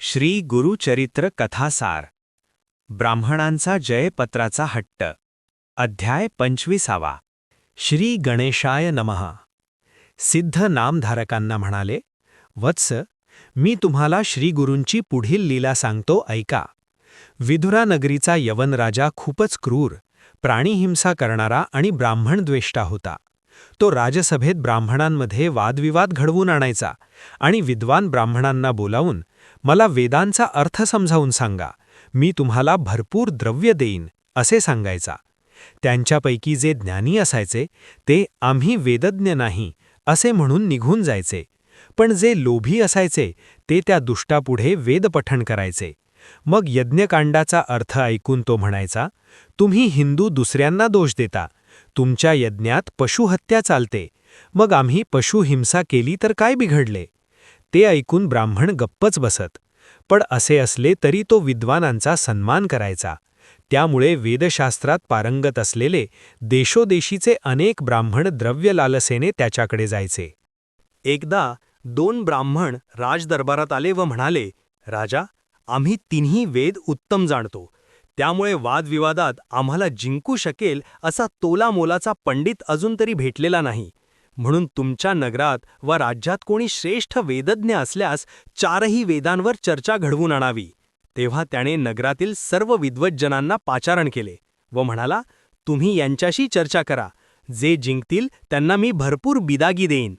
श्री गुरुचरित्र कथासार ब्राह्मणांचा जयपत्राचा हट्ट अध्याय 25. श्री गणेशाय नमः. सिद्ध नामधारकांना म्हणाले, वत्स, मी तुम्हाला श्रीगुरूंची पुढील लीला सांगतो, ऐका. विदुरा नगरीचा यवन राजा खूपच क्रूर, प्राणीहिंसा करणारा आणि ब्राह्मणद्वेष्टा होता. तो राजसभेत ब्राह्मणांमध्ये वादविवाद घडवून आणायचा आणि विद्वान ब्राह्मणांना बोलावून, मला वेदांचा अर्थ समजावून सांगा, मी तुम्हाला भरपूर द्रव्य देईन, असे सांगायचा. त्यांच्यापैकी जे ज्ञानी असायचे ते आम्ही वेदज्ञ नाही असे म्हणून निघून जायचे, पण जे लोभी असायचे ते त्या दुष्टापुढे वेदपठण करायचे. मग यज्ञकांडाचा अर्थ ऐकून तो म्हणायचा, तुम्ही हिंदू दुसऱ्यांना दोष देता, तुमच्या यज्ञात पशुहत्या चालते, मग आम्ही पशुहिंसा केली तर काय बिघडले. ते ऐकून ब्राह्मण गप्पच बसत. पण असे असले तरी तो विद्वानांचा सन्मान करायचा. त्यामुळे वेदशास्त्रात पारंगत असलेले देशोदेशीचे अनेक ब्राह्मण द्रव्यलालसेने त्याच्याकडे जायचे. एकदा 2 ब्राह्मण राजदरबारात आले व म्हणाले, राजा, आम्ही तिन्ही वेद उत्तम जाणतो, त्यामुळे वादविवादात आम्हाला जिंकू शकेल असा तोलामोलाचा पंडित अजून तरी भेटलेला नाही. म्हणून तुमच्या नगरात व राज्यात कोणी श्रेष्ठ वेदज्ञ असल्यास 4ही वेदांवर चर्चा घडवून आणावी. तेव्हा त्याने नगरातील सर्व विद्वज्जनांना पाचारण केले व म्हणाला, तुम्ही यांच्याशी चर्चा करा, जे जिंकतील त्यांना मी भरपूर बिदागी देईन.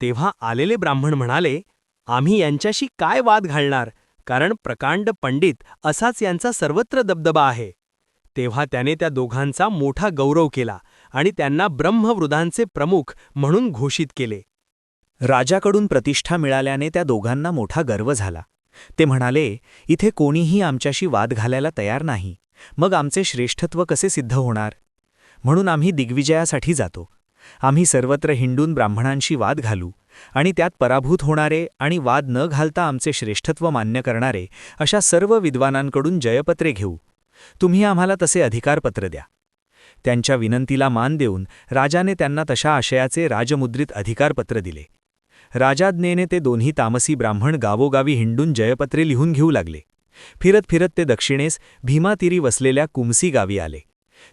तेव्हा आलेले ब्राह्मण म्हणाले, आम्ही यांच्याशी काय वाद घालणार, कारण प्रकांड पंडित असाच यांचा सर्वत्र दबदबा आहे. तेव्हा त्याने त्या दोघांचा मोठा गौरव केला आणि त्यांना ब्रह्मवृदांचे प्रमुख म्हणून घोषित केले. राजाकडून प्रतिष्ठा मिळाल्याने त्या दोघांना मोठा गर्व झाला. ते म्हणाले, इथे कोणीही आमच्याशी वाद घालायला तयार नाही, मग आमचे श्रेष्ठत्व कसे सिद्ध होणार. म्हणून आम्ही दिग्विजयासाठी जातो. आम्ही सर्वत्र हिंडून ब्राह्मणांशी वाद घालू आणि त्यात पराभूत होणारे आणि वाद न घालता आमचे श्रेष्ठत्व मान्य करणारे अशा सर्व विद्वानांकडून जयपत्रे घेऊ. तुम्ही आम्हाला तसे अधिकारपत्र द्या. त्यांच्या विनंतीला मान देऊन राजाने त्यांना तशा आशयाचे राजमुद्रित अधिकारपत्र दिले. राजाज्ञेने ते दोन्ही तामसी ब्राह्मण गावोगावी हिंडून जयपत्रे लिहून घेऊ लागले. फिरत फिरत ते दक्षिणेस भीमातीरी वसलेल्या कुमसी गावी आले.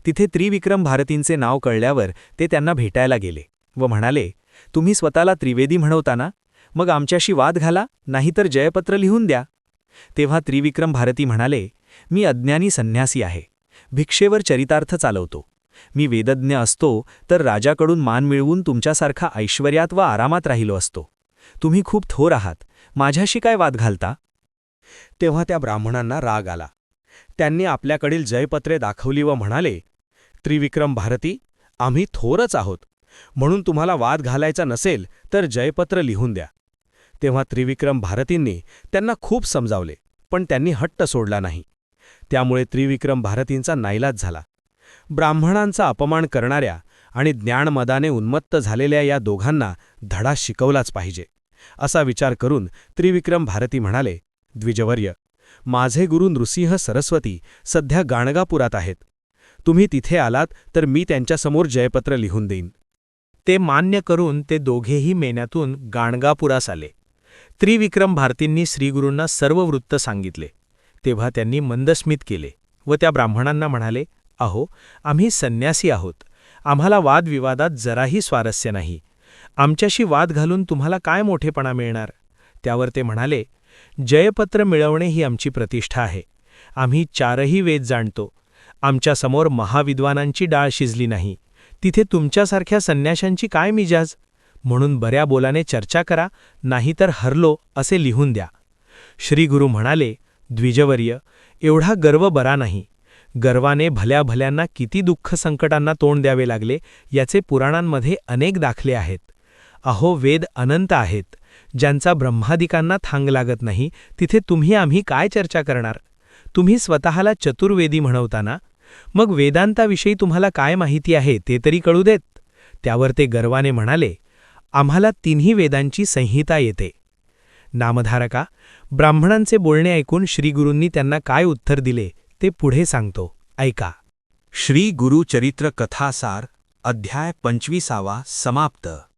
तिथे त्रिविक्रम भारतींचे नाव कळल्यावर ते त्यांना भेटायला गेले व म्हणाले, तुम्ही स्वतःला त्रिवेदी म्हणवता ना, मग आमच्याशी वाद घाला, नाहीतर जयपत्र लिहून द्या. तेव्हा त्रिविक्रम भारती म्हणाले, मी अज्ञानी संन्यासी आहे, भिक्षेवर चरितार्थ चालवतो. मी वेदज्ञ असतो तर राजाकडून मान मिळवून तुमच्यासारखा ऐश्वर्यात व आरामात राहिलो असतो. तुम्ही खूप थोर आहात, माझ्याशी काय वाद घालता. तेव्हा त्या ब्राह्मणांना राग आला. त्यांनी आपल्याकडील जयपत्रे दाखवली व म्हणाले, त्रिविक्रम भारती, आम्ही थोरच आहोत, म्हणून तुम्हाला वाद घालायचा नसेल तर जयपत्र लिहून द्या. तेव्हा त्रिविक्रम भारतींनी त्यांना खूप समजावले, पण त्यांनी हट्ट सोडला नाही. त्यामुळे त्रिविक्रम भारतींचा नाईलाज झाला. ब्राह्मणांचा अपमान करणाऱ्या आणि ज्ञानमदाने उन्मत्त झालेल्या या दोघांना धडा शिकवलाच पाहिजे, असा विचार करून त्रिविक्रम भारती म्हणाले, द्विजवर्य, माझे गुरु नृसिंह सरस्वती सध्या गाणगापुरात आहेत. तुम्ही तिथे आलात तर मी त्यांच्यासमोर जयपत्र लिहून देईन. ते मान्य करून ते दोघेही मेन्यातून गाणगापुरास आले. त्रिविक्रम भारतींनी श्रीगुरूंना सर्व वृत्त सांगितले. तेव्हा त्यांनी मंदस्मित केले व त्या ब्राह्मणांना म्हणाले, अहो, आम्ही संन्यासी आहोत, आम्हाला वादविवादात जराही स्वारस्य नाही. आमच्याशी वाद घालून तुम्हाला काय मोठेपणा मिळणार. त्यावर ते म्हणाले, जयपत्र मिळवणे ही आमची प्रतिष्ठा आहे. आम्ही 4ही वेद जाणतो. आमच्यासमोर महाविद्वानांची डाळ शिजली नाही, तिथे तुमच्यासारख्या संन्याशांची काय मिजाज. म्हणून बऱ्या बोलाने चर्चा करा, नाहीतर हरलो असे लिहून द्या. श्रीगुरू म्हणाले, द्विजवर्य, एवढा गर्व बरा नाही. गर्वाने भल्या भल्यांना किती दुःख संकटांना तोंड द्यावे लागले याचे पुराणांमध्ये अनेक दाखले आहेत. अहो, वेद अनंत आहेत, ज्यांचा ब्रह्मादिकांना थांग लागत नाही, तिथे तुम्ही आम्ही काय चर्चा करणार. तुम्ही स्वतःला चतुर्वेदी म्हणवता ना, मग वेदांताविषयी तुम्हाला काय माहिती आहे ते तरी कळू देत. त्यावर ते गर्वाने म्हणाले, आम्हाला तिन्ही वेदांची संहिता येते. नामधारका, ब्राह्मणांचे बोलणे ऐकून श्रीगुरूंनी त्यांना काय उत्तर दिले ते पुढे सांगतो, ऐका. श्री गुरुचरित्र कथासार अध्याय 25 समाप्त.